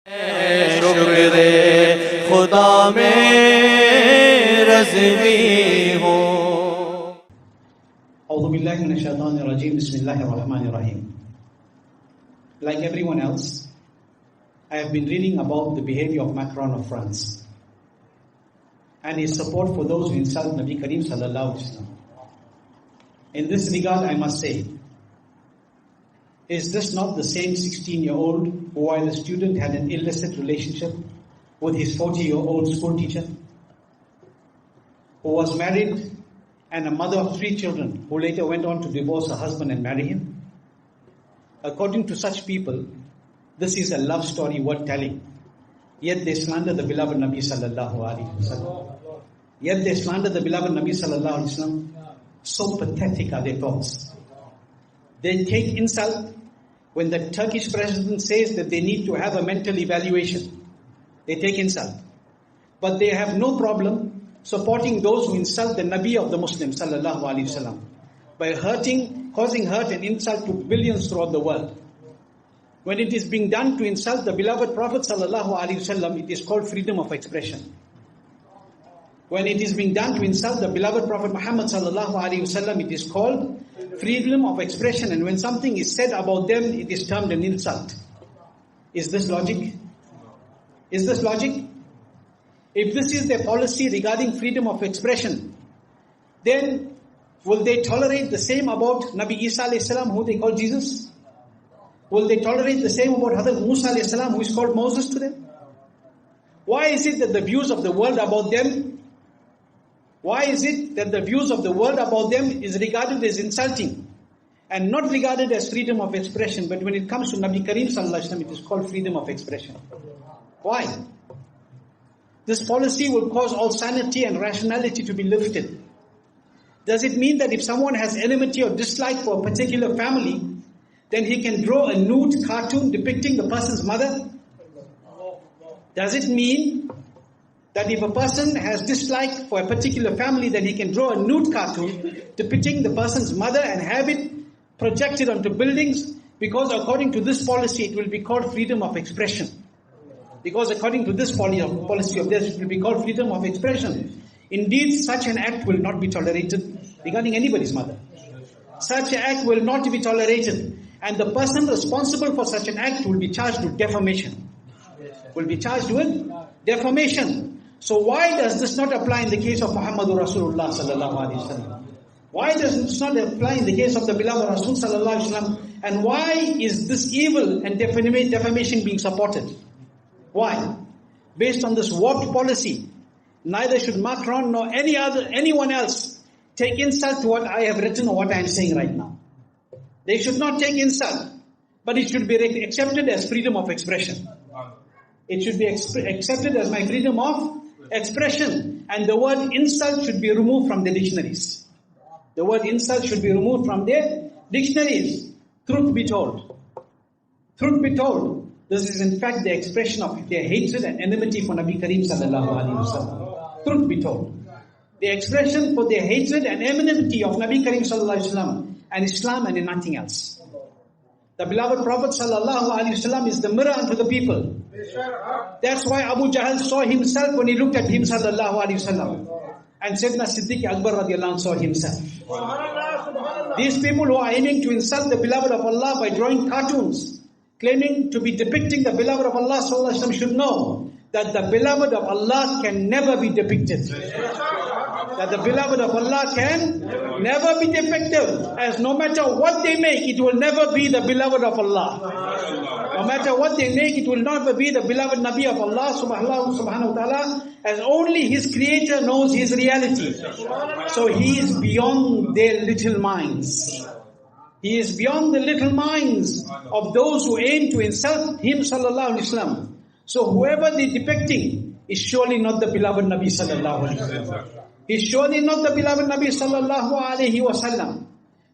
शुक्र खुदा में रज़वी हो। A'udhu billahi minash shaitanir rajeem. Bismillahir rahmanir rahim. Like everyone else, I have been reading about the behavior of Macron of France and his support for those who insult Nabi Kareem sallallahu alaihi wasallam. In this regard, I must say, is this not the same 16-year-old who, while a student, had an illicit relationship with his 40-year-old school teacher, who was married and a mother of 3 children, who later went on to divorce her husband and marry him? According to such people, this is a love story worth telling. Yet they slander the beloved Nabi sallallahu alaihi wasallam. Yet they slander the beloved Nabi sallallahu alaihi wasallam. So pathetic are their thoughts. They take insult when the Turkish president says that they need to have a mental evaluation. They take insult. But they have no problem supporting those who insult the Nabi of the Muslims sallallahu alaihi wasallam by causing hurt and insult to billions throughout the world. When it is being done to insult the beloved Prophet sallallahu alaihi wasallam, it is called freedom of expression. When it is being done to insult the beloved Prophet Muhammad sallallahu alaihi wasallam, it is called freedom of expression. And when something is said about them, it is termed an insult. Is this logic? Is this logic? If this is their policy regarding freedom of expression, then will they tolerate the same about Nabi Isa alayhi salam, who they call Jesus? Will they tolerate the same about Hazrat Musa alayhi salam, who is called Moses to them? Why is it that the views of the world about them is regarded as insulting and not regarded as freedom of expression? But when it comes to Nabi Kareem sallallahu alaihi wasallam, it is called freedom of expression. Why? This policy will cause all sanity and rationality to be lifted. Does it mean that if someone has enmity or dislike for a particular family, then he can draw a nude cartoon depicting the person's mother? Does it mean that if a person has dislike for a particular family, then he can draw a nude cartoon depicting the person's mother and have it projected onto buildings? Because according to this policy, it will be called freedom of expression. Because according to this policy of theirs, it will be called freedom of expression. Indeed, such an act will not be tolerated regarding anybody's mother. Such an act will not be tolerated. And the person responsible for such an act will be charged with defamation. So why does this not apply in the case of Muhammadur Rasulullah sallallahu alaihi wasallam? Why does this not apply in the case of the beloved Rasul sallallahu alaihi wasallam? And why is this evil and defamation being supported? Why? Based on this warped policy, neither should Macron nor anyone else take insult to what I have written or what I am saying right now. They should not take insult, but it should be accepted as freedom of expression. It should be accepted as my freedom of expression. And the word insult should be removed from the dictionaries. The word insult should be removed from their dictionaries. Truth be told, this is in fact the expression of their hatred and enmity for Nabi Kareem sallallahu alaihi wasallam. Truth be told, the expression for their hatred and enmity of Nabi Kareem sallallahu alaihi wasallam and Islam and nothing else. The beloved Prophet sallallahu alaihi wasallam is the mirror unto the people. That's why Abu Jahl saw himself when he looked at him sallallahu alaihi wasallam, and Sayyidina Siddiq Akbar radiallahu anh saw himself. These people who are aiming to insult the beloved of Allah by drawing cartoons, claiming to be depicting the beloved of Allah sallallahu alaihi wasallam, should know that the beloved of Allah can never be depicted. That the beloved of Allah can never be depicted, as no matter what they make, it will never be the beloved of Allah. No matter what they make, it will never be the beloved Nabi of Allah subhanahu wa ta'ala, as only His Creator knows His reality. So He is beyond their little minds. He is beyond the little minds of those who aim to insult Him sallallahu alaihi wasallam. So whoever they depicting is surely not the beloved Nabi sallallahu alaihi wasallam. He's surely not the beloved Nabi sallallahu alaihi wasallam.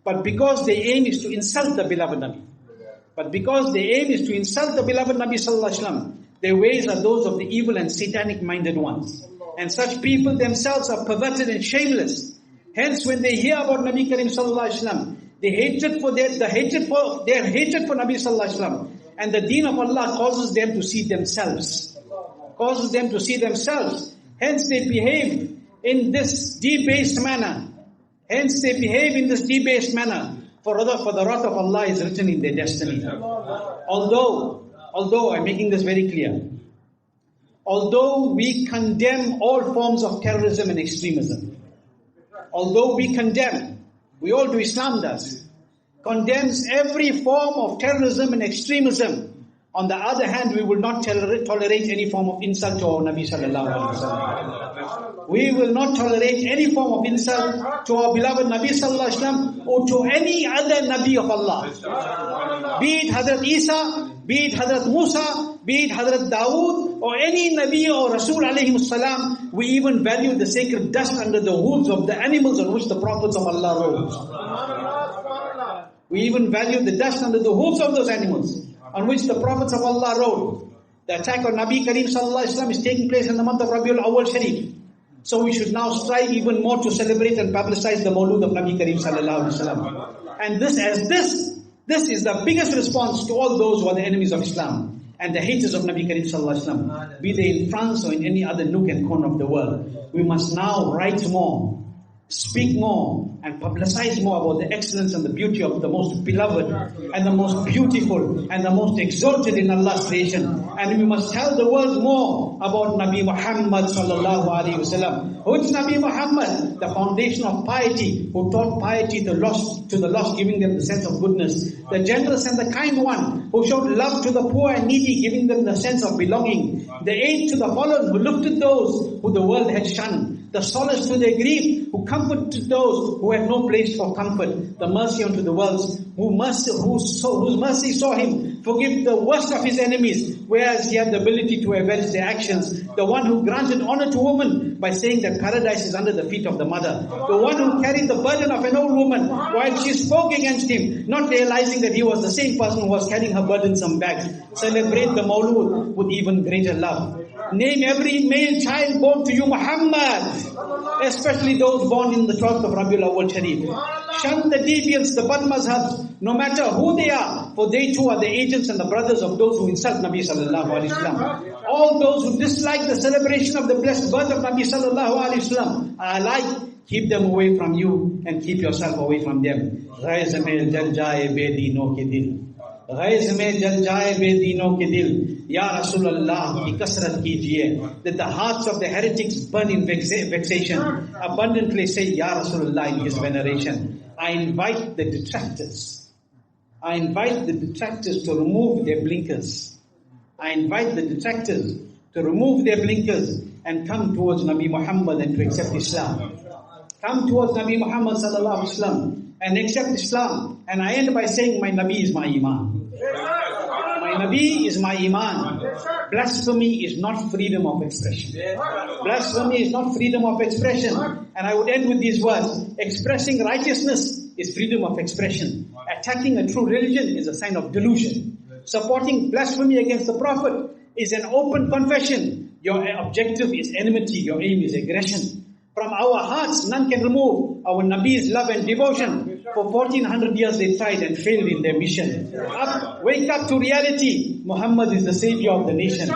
But because their aim is to insult the beloved Nabi. Sallallahu alaihi wasallam, their ways are those of the evil and satanic minded ones. And such people themselves are perverted and shameless. Hence when they hear about Nabi Kareem sallallahu alaihi wasallam, their hatred for Nabi sallallahu alaihi wasallam And the deen of Allah causes them to see themselves. Causes them to see themselves. Hence they behave in this debased manner. Hence they behave in this debased manner. For the wrath of Allah is written in their destiny. Although I'm making this very clear. Although we condemn all forms of terrorism and extremism. Although we condemn, we all do, Islam does, condemns every form of terrorism and extremism. On the other hand, we will not tolerate any form of insult to our Nabi sallallahu alaihi wasallam. We will not tolerate any form of insult to our beloved Nabi sallallahu alaihi wasallam or to any other Nabi of Allah. Be it Hazrat Isa, be it Hazrat Musa, be it Hazrat Dawood, or any Nabi or Rasul alayhi salam. We even value the sacred dust under the hooves of the animals on which the prophets of Allah rode. We even value the dust under the hooves of those animals on which the prophets of Allah rode. The attack on Nabi Kareem sallallahu alaihi wasallam is taking place in the month of Rabiul Awwal Sharif. So we should now strive even more to celebrate and publicize the Mawlud of Nabi Kareem sallallahu alaihi wasallam. And this is the biggest response to all those who are the enemies of Islam and the haters of Nabi Kareem sallallahu alaihi wasallam, be they in France or in any other nook and corner of the world. We must now write more, speak more, and publicize more about the excellence and the beauty of the most beloved and the most beautiful and the most exalted in Allah's creation. And we must tell the world more about Nabi Muhammad sallallahu alaihi wasallam. Who is Nabi Muhammad? The foundation of piety, who taught piety to the lost, giving them the sense of goodness. The generous and the kind one, who showed love to the poor and needy, giving them the sense of belonging. The aid to the fallen, who lifted those who the world had shunned. The solace to their grief, who comforted those who had no place for comfort. The mercy unto the worlds, whose mercy saw him forgive the worst of his enemies, whereas he had the ability to avenge their actions. The one who granted honor to women by saying that paradise is under the feet of the mother. The one who carried the burden of an old woman while she spoke against him, not realizing that he was the same person who was carrying her burdensome bags. Celebrate the Mawlud with even greater love. Name every male child born to you Muhammad, especially those born in the 12th of Rabiul Awwal Sharif. Shun the deviants, the bad mazhabs, no matter who they are, for they too are the agents and the brothers of those who insult Nabi sallallahu alaihi wasallam. All those who dislike the celebration of the blessed birth of Nabi sallallahu alaihi wasallam are alike. Keep them away from you and keep yourself away from them. Ghaiz mein jal jaye bedino ke dil. Ghaiz mein jal jaye bedino ke dil. Ya Rasulullah, ki kasrat kijiye, that the hearts of the heretics burn in vexation. Abundantly say Ya Rasulullah in his veneration. I invite the detractors to remove their blinkers. I invite the detractors to remove their blinkers and come towards Nabi Muhammad and to accept Islam. Come towards Nabi Muhammad sallallahu alaihi wasallam and accept Islam. And I end by saying my Nabi is my Iman. My Nabi is my Iman. Blasphemy is not freedom of expression. Blasphemy is not freedom of expression. And I would end with these words. Expressing righteousness is freedom of expression. Attacking a true religion is a sign of delusion. Supporting blasphemy against the Prophet is an open confession. Your objective is enmity. Your aim is aggression. From our hearts, none can remove our Nabi's love and devotion. For 1400 years they tried and failed in their mission. Wake up to reality. Muhammad is the savior of the nation.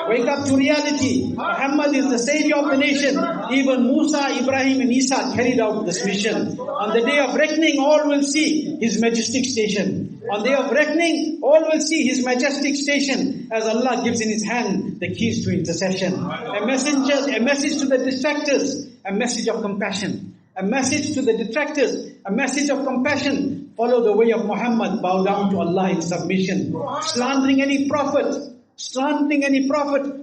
Wake up to reality. Muhammad is the savior of the nation. Even Musa, Ibrahim and Isa carried out this mission. On the day of reckoning, all will see his majestic station. On the day of reckoning, all will see his majestic station as Allah gives in his hand the keys to intercession. A message to the distractors, a message of compassion. A message to the detractors, a message of compassion. Follow the way of Muhammad, bow down to Allah in submission. Slandering any prophet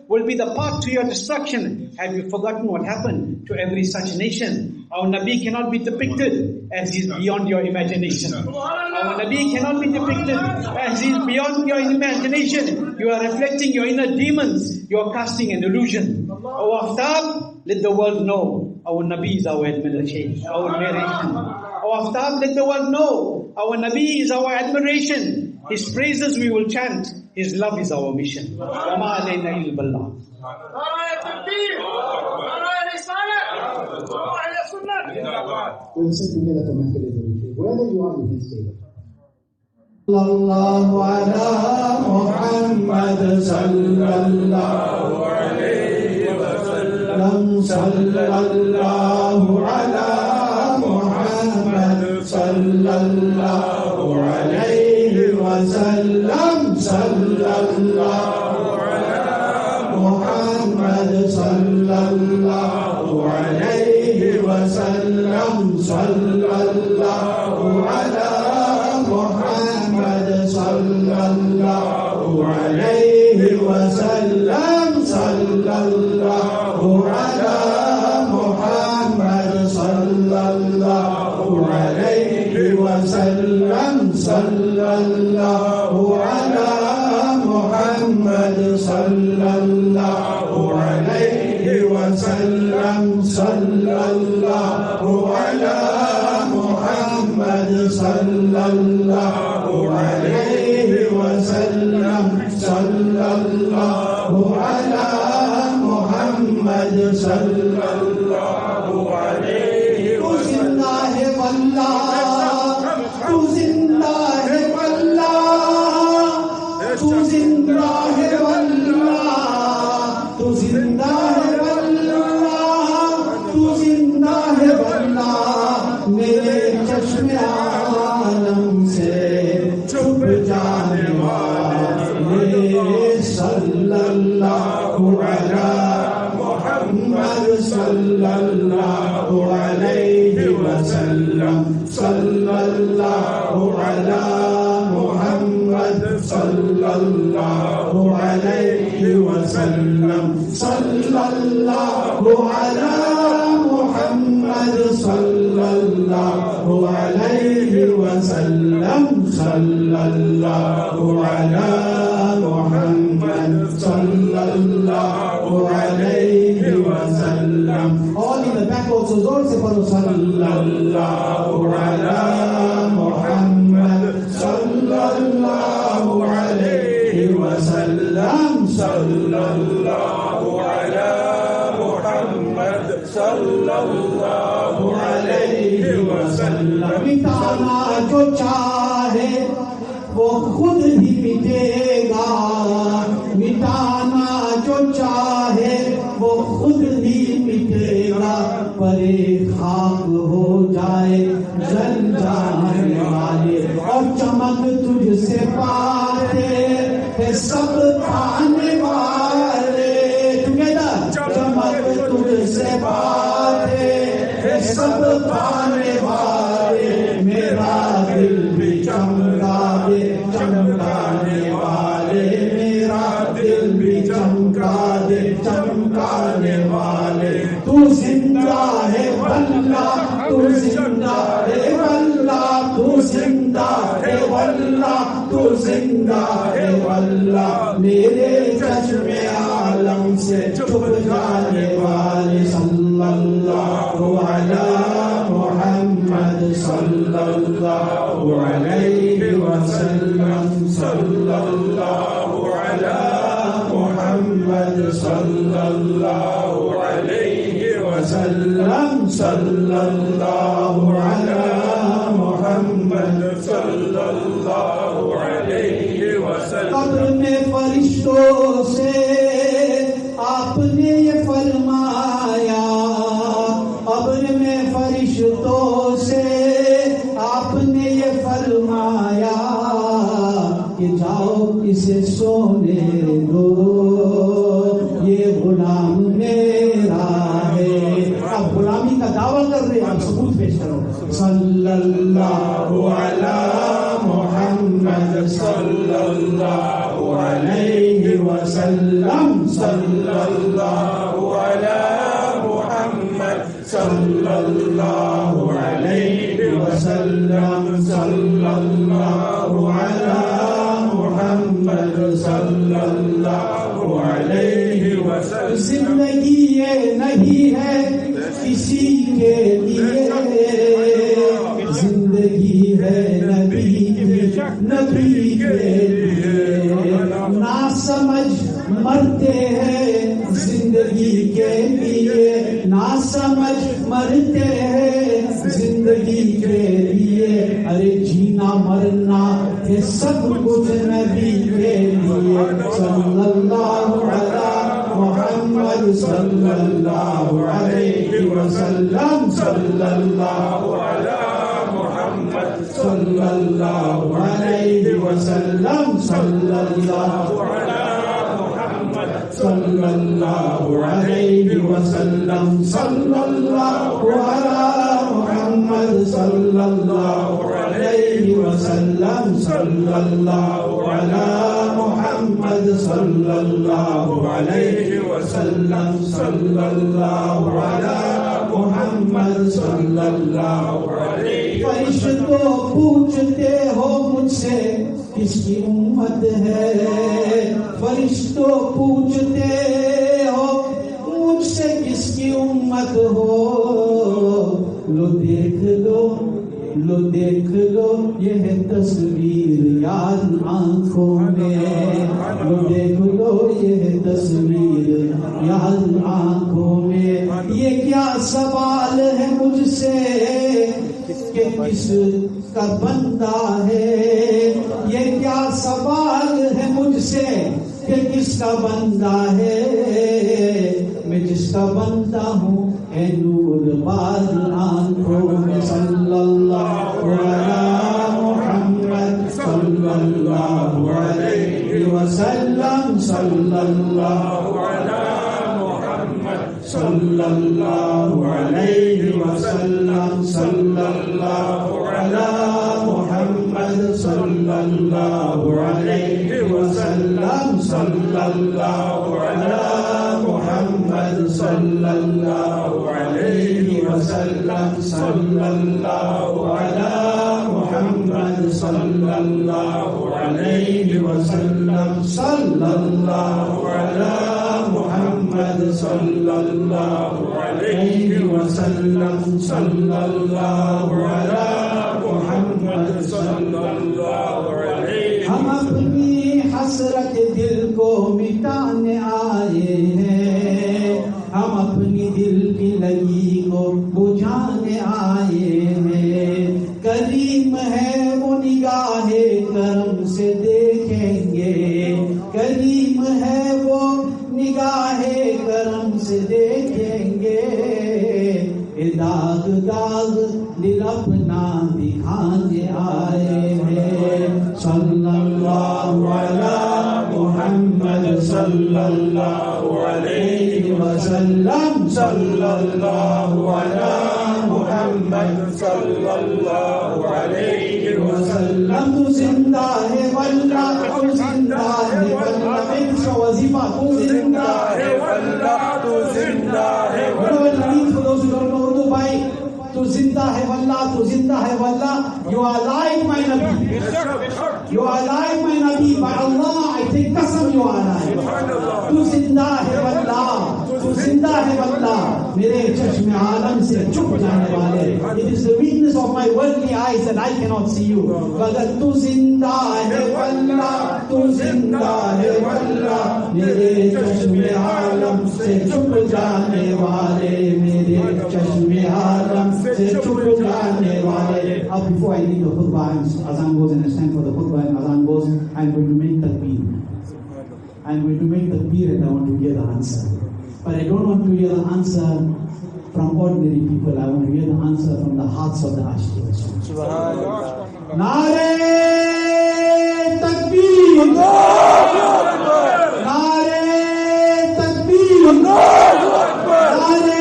will be the path to your destruction. Have you forgotten what happened to every such nation? Our Nabi cannot be depicted as he is beyond your imagination. Our Nabi cannot be depicted as he is beyond your imagination. You are reflecting your inner demons. You are casting an illusion. O Afthab, let the world know our Nabi is our admiration, our narration. O Afthab, let the world know our Nabi is our admiration. His praises we will chant. His love is our mission. Wama alayna illa billah. We'll sit together to MEHFIL. Wherever you are, you can stay. sallallahu ala Muhammad sallallahu alayhi wa sallam, sallallahu ala Muhammad sallallahu alayhi wa sallam, sallallahu ala Muhammad sallallahu alayhi wa sallam, sallallahu ala Muhammad sallallahu alayhi wa sallam, sallallahu ala Muhammad sallallahu alayhi wa sallam, sallallahu ala Muhammad sallallahu alayhi wa sallam, sallallahu ala Muhammad sallallahu alayhi wa sallam, sallallahu ala Muhammad sallallahu alayhi wa sallam. Tu zinda hai wallah, tu zinda hai wallah, tu zinda hai wallah, tu zinda hai wallah, mere chashme aalam se چھپ جانے والے sallallahu ala Muhammad sallallahu alayhi wa sallam, sallallahu ala Muhammad sallallahu alayhi wa sallam, sallallahu ala Muhammad sallallahu alayhi wa sallam, sallallahu ala Muhammad sallallahu alayhi wa sallam. All in the back also, zor se paro, sallallahu ala Muhammad sallallahu alayhi wa sallam, sallallahu ala Muhammad sallallahu alayhi wa sallam. Mitana jo chahe وہ خود ہی مٹے گا، مٹانا جو چاہے وہ خود ہی مٹے گا، پرے خاک ہو جائے جل جانے والے، اور چمک تجھ سے پاتے ہے سب آنے والے، ٹوگیدر چمک تجھ سے پاتے ہے سب آنے والے، میرا دل بھی چمکا دے چمکانے والے، میرا دل بھی چمکا دے چمکانے والے، تو زندہ ہے واللہ، تو زندہ ہے واللہ، تو زندہ ہے واللہ، تو زندہ ہے واللہ، میرے چشم عالم سے چھپ جانے والے، صلی اللہ علی محمد صلی اللہ علیہ وسلم، صلی اللہ علی محمد صلی اللہ علیہ وسلم، صلی اللہ علی محمد صلی اللہ علیہ وسلم. قبر میں فرشتوں سے آپ نے یہ فرمایا، قبر میں فرشتوں سے آپ نے یہ فرمایا کہ جاؤ اسے سونے دو، یہ غلام میرا ہے. آپ غلامی کا دعویٰ کر رہے ہیں، آپ ثبوت پیش کرو. صلی اللہ علی محمد صلی اللہ علیہ وسلم، صلی اللہ علی محمد صلی اللہ علیہ وسلم، صلی اللہ علی محمد صلی اللہ علیہ وسلم. زندگی یہ نہیں ہے کسی کے لیے، زندگی ہے نبی کے لیے، نا سمجھ مرتے ہیں زندگی کے لیے، نا سمجھ مرتے ہیں زندگی کے لیے، ارے جینا مرنا ہے سب کچھ نبی کے لیے صلی اللہ علی محمد صلی اللہ علیہ وسلم صلی اللہ علی محمد صلی اللہ علیہ وسلم صلی اللہ علی محمد صلی اللہ علیہ وسلم صلی اللہ علی محمد صلی اللہ علیہ وسلم صلی اللہ علی محمد صلی اللہ علیہ وسلم صلی اللہ علی محمد صلی اللہ علیہ وسلم فرشتوں پوچھتے ہو مجھ سے کس کی امت ہے فرشتوں پوچھتے ہو مجھ سے کس کی امت ہو لو دیکھ لو یہ ہے تصویر یاد آنکھوں میں لو دیکھ لو یہ ہے تصویر یاد آنکھوں میں یہ کیا سوال ہے مجھ سے کہ کس کا بندہ ہے یہ کیا سوال ہے مجھ سے کہ کس کا بندہ ہے میں جس کا بندہ ہوں اے نور باز آنکھوں میں صلی اللہ علی محمد صلی اللہ علیہ وسلم صلی اللہ علی محمد صلی اللہ علیہ وسلم صلی اللہ علی محمد صلی اللہ علیہ وسلم صلی اللہ علی محمد صلی اللہ علیہ وسلم صلی اللہ علی محمد صلی اللہ علیہ وسلم صلی اللہ علی محمد صلی اللہ علیہ وسلم صلی اللہ علی محمد صلی اللہ علیہ ہم اپنی حسرت دل کو مٹانے آئے ہیں ہم اپنی دل کی لگی کو بجھانے آئے ہیں کریم ہے وہ نگاہ کرم سے دیکھیں گے کریم ہے وہ نگاہ کرم سے دیکھیں گے داغ داغ دل اپنا دکھانے آئے ہیں صلی اللہ علی محمد صلی اللہ علیہ وسلم صلی اللہ علی محمد صلی اللہ علیہ وسلم تو زندہ ہے واللہ تو زندہ ہے واللہ ایک سو وظیفہ تو زندہ ہے واللہ تو زندہ ہے تو زندہ ہے واللہ تو زندہ ہے واللہ you are like my Nabi you are like my Nabi by Allah I take qasam you are like تو زندہ ہے واللہ تو زندہ ہے واللہ میرے چشم عالم سے چھپ جانے والے it is the weakness of my worldly eyes that I cannot see you مگر تو زندہ ہے واللہ تو زندہ ہے واللہ میرے چشم عالم سے چھپ جانے والے میرے چشم عالم سے چھپ جانے والے اب before I leave the khutbah azan goes and it's time for the khutbah and azan goes I'm going to make takbir and I want to hear the answer. But I don't want to hear the answer from ordinary people. I want to hear the answer from the hearts of the Ashiqs. Subhanallah. Nare takbir. Allahu Akbar. Nare takbir. Allahu Akbar. Nare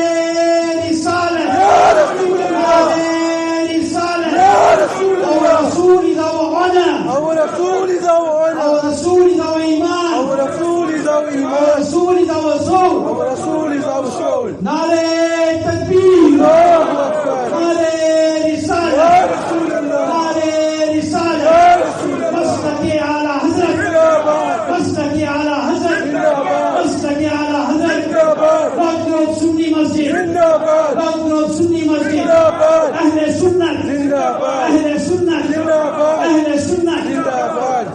risalah. Ya Rasulullah. Nare risalah. Ya Rasulullah. Our Rasul is our honor. Our Rasul is our honor. Our Rasul is our iman. Our Rasul is our iman. Our Rasul is our soul. Our Rasul is our soul. Nare takbir. Allahu Akbar. Nare risalah. Ya Rasulullah. Nare risalah. Ya Rasulullah. Mastaki ala hazrat. Zindabad. Mastaki ala hazrat. Zindabad. Mastaki ala hazrat. Zindabad. Rajul Sunni Masjid. Zindabad. Rajul Sunni Masjid. Zindabad. Ahle Sunnah. Zindabad. Ahle Sunnah. Zindabad. Ahle Sunnah. Zindabad.